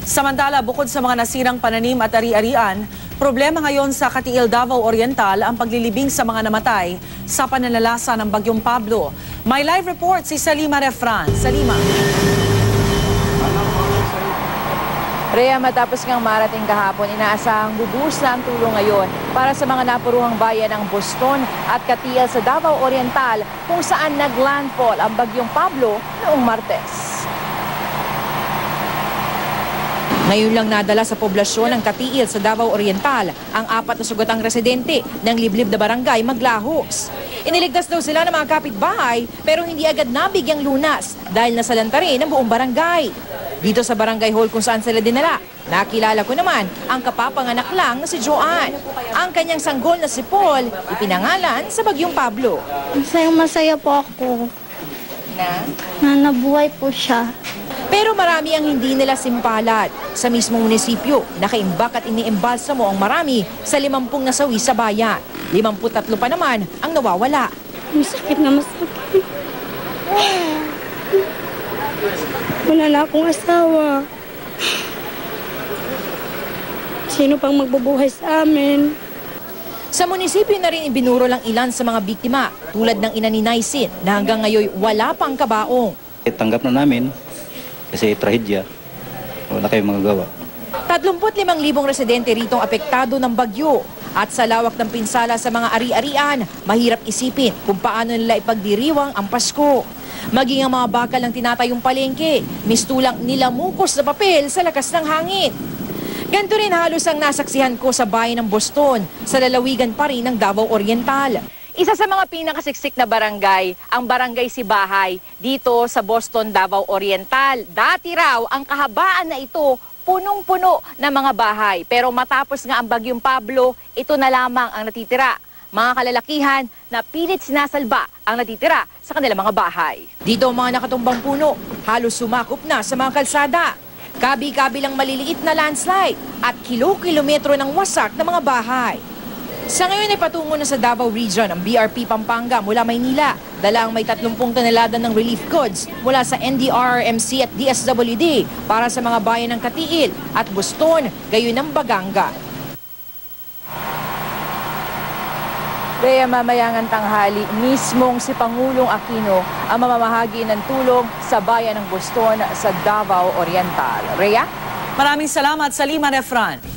Samantala, bukod sa mga nasirang pananim at ari-arian, problema ngayon sa Katiil, Davao Oriental ang paglilibing sa mga namatay sa pananalasa ng Bagyong Pablo. May live report si Salima Refran. Salima. Rhea, matapos ngang marating kahapon, inaasahang bubuhos na ang tulong ngayon para sa mga napuruhang bayan ng Boston at Katiil sa Davao Oriental kung saan naglandfall ang Bagyong Pablo noong Martes. Ngayon lang nadala sa poblasyon ng Katiil sa Davao Oriental ang 4 na sugatang residente ng liblib na barangay Maglahos. Iniligtas daw sila ng mga kapitbahay pero hindi agad nabigyang lunas dahil nasalanta rin ang buong barangay. Dito sa barangay hall kung saan sila dinala, nakilala ko naman ang kapapanganak lang na si Joanne. Ang kanyang sanggol na si Paul, ipinangalan sa Bagyong Pablo. Masaya po ako na nabuhay po siya. Pero marami ang hindi nila simpalad. Sa mismong munisipyo, nakaimbak at iniimbalsa mo ang marami sa 50 nasawi sa bayan. 53 pa naman ang nawawala. Masakit na masakit. Wala na akong asawa. Sino pang magbubuhay sa amin? Sa munisipyo na rin ibinuro lang ilan sa mga biktima, tulad ng ina ni Naisin na hanggang ngayon wala pang kabaong. Tanggap na namin kasi trahedya. Wala kayong magagawa. 35,000 residente ritong apektado ng bagyo. At sa lawak ng pinsala sa mga ari-arian, mahirap isipin kung paano nila ipagdiriwang ang Pasko. Maging ang mga bakal ng tinatayong palengke, mistulang nilamukos na papel sa lakas ng hangin. Ganito rin halos ang nasaksihan ko sa bayan ng Boston, sa lalawigan pa rin ng Davao Oriental. Isa sa mga pinakasiksik na barangay, ang Barangay Sibahay, dito sa Boston, Davao Oriental. Dati raw, ang kahabaan na ito, punong-puno ng mga bahay. Pero matapos nga ang Bagyong Pablo, ito na lamang ang natitira. Mga kalalakihan na pilit sinasalba ang natitira sa kanilang mga bahay. Dito ang mga nakatumbang puno, halos sumakop na sa mga kalsada. Kabi-kabilang maliliit na landslide at kilo-kilometro ng wasak ng mga bahay. Sa ngayon ay patungo na sa Davao Region ang BRP Pampanga mula Maynila. Dala ang may 30 tonelada ng relief goods mula sa NDRRMC at DSWD para sa mga bayan ng Katiil at Boston, gayon ng Baganga. Kaya mamayang tanghali, mismong si Pangulong Aquino ang mamamahagi ng tulong sa bayan ng Boston sa Davao Oriental. Rhea? Maraming salamat, Salima Refran.